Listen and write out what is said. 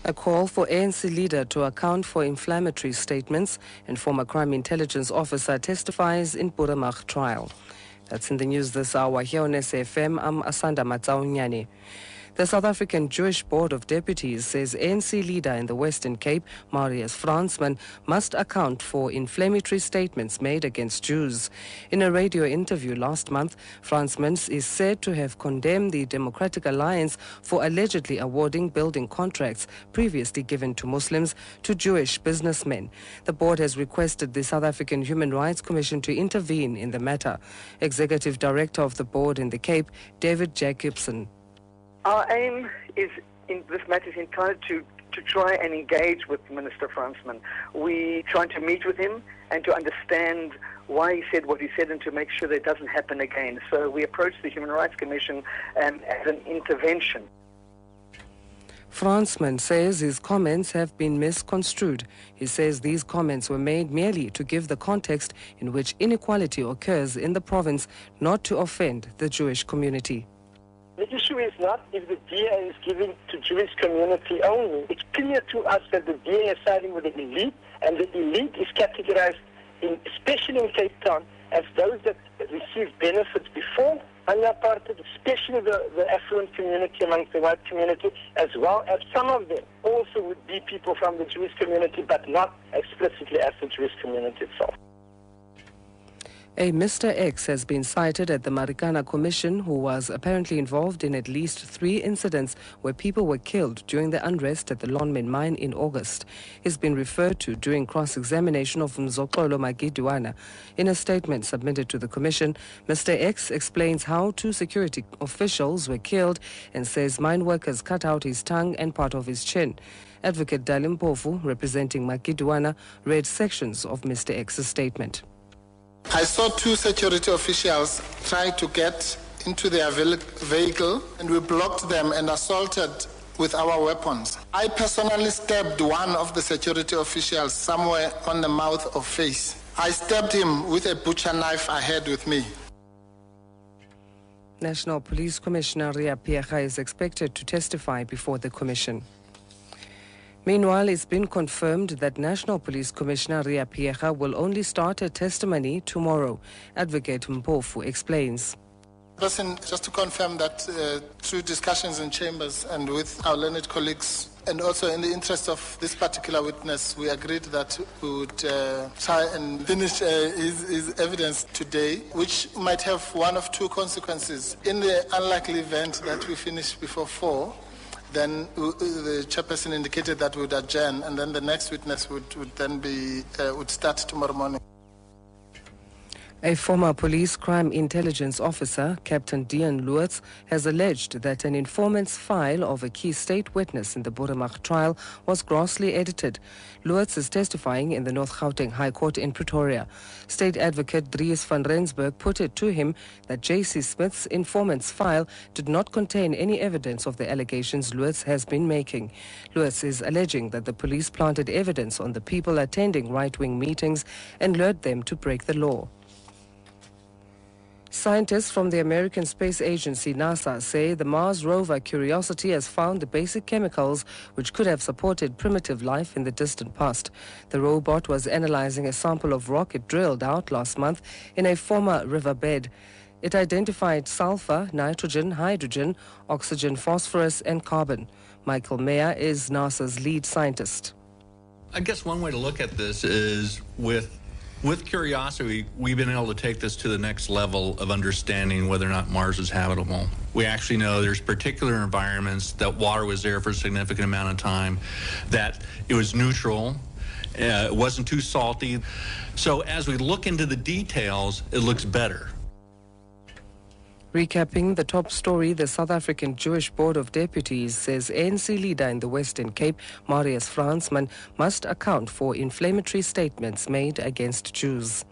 A call for ANC leader to account for inflammatory statements and former crime intelligence officer testifies in Buramach trial. That's in the news this hour here on SAfm. I'm Asanda Matsaonyane. The South African Jewish Board of Deputies says ANC leader in the Western Cape, Marius Fransman, must account for inflammatory statements made against Jews. In a radio interview last month, Fransman is said to have condemned the Democratic Alliance for allegedly awarding building contracts previously given to Muslims to Jewish businessmen. The board has requested the South African Human Rights Commission to intervene in the matter. Executive Director of the board in the Cape, David Jacobson. Our aim is, in this matter, is entirely to try and engage with Minister Fransman. We try to meet with him and to understand why he said what he said and to make sure that it doesn't happen again. So we approached the Human Rights Commission as an intervention. Fransman says his comments have been misconstrued. He says these comments were made merely to give the context in which inequality occurs in the province, not to offend the Jewish community. The issue is not if the DA is giving to Jewish community only. It's clear to us that the DA is siding with the elite, and the elite is categorized, especially in Cape Town, as those that received benefits before apartheid, especially the affluent community amongst the white community, as well as some of them also would be people from the Jewish community, but not explicitly as the Jewish community itself. A Mr. X has been cited at the Marikana Commission, who was apparently involved in at least 3 incidents where people were killed during the unrest at the Lonmin mine in August. He's been referred to during cross-examination of Mzokolo Magiduana. In a statement submitted to the Commission, Mr. X explains how 2 security officials were killed and says mine workers cut out his tongue and part of his chin. Advocate Dalim Pofu, representing Magiduana, read sections of Mr. X's statement. I saw 2 security officials try to get into their vehicle, and we blocked them and assaulted with our weapons. I personally stabbed one of the security officials somewhere on the mouth or face. I stabbed him with a butcher knife I had with me. National Police Commissioner Ria Pierga is expected to testify before the Commission. Meanwhile, it's been confirmed that National Police Commissioner Ria Pierga will only start her testimony tomorrow. Advocate Mpofu explains. Just to confirm that through discussions in chambers and with our learned colleagues, and also in the interest of this particular witness, we agreed that we would try and finish his evidence today, which might have one of 2 consequences. In the unlikely event that we finish before 4, then the chairperson indicated that we would adjourn, and then the next witness would start tomorrow morning. A former police crime intelligence officer, Captain Dean Lewis, has alleged that an informant's file of a key state witness in the Buramach trial was grossly edited. Lewis is testifying in the North Gauteng High Court in Pretoria. State advocate Dries van Rensburg put it to him that J.C. Smith's informant's file did not contain any evidence of the allegations Lewis has been making. Lewis is alleging that the police planted evidence on the people attending right-wing meetings and lured them to break the law. Scientists from the American Space Agency, NASA, say the Mars rover Curiosity has found the basic chemicals which could have supported primitive life in the distant past. The robot was analyzing a sample of rock it drilled out last month in a former riverbed. It identified sulfur, nitrogen, hydrogen, oxygen, phosphorus, and carbon. Michael Mayer is NASA's lead scientist. I guess one way to look at this is with Curiosity, we've been able to take this to the next level of understanding whether or not Mars is habitable. We actually know there's particular environments that water was there for a significant amount of time, that it was neutral, it wasn't too salty. So as we look into the details, it looks better. Recapping the top story, the South African Jewish Board of Deputies says ANC leader in the Western Cape, Marius Fransman, must account for inflammatory statements made against Jews.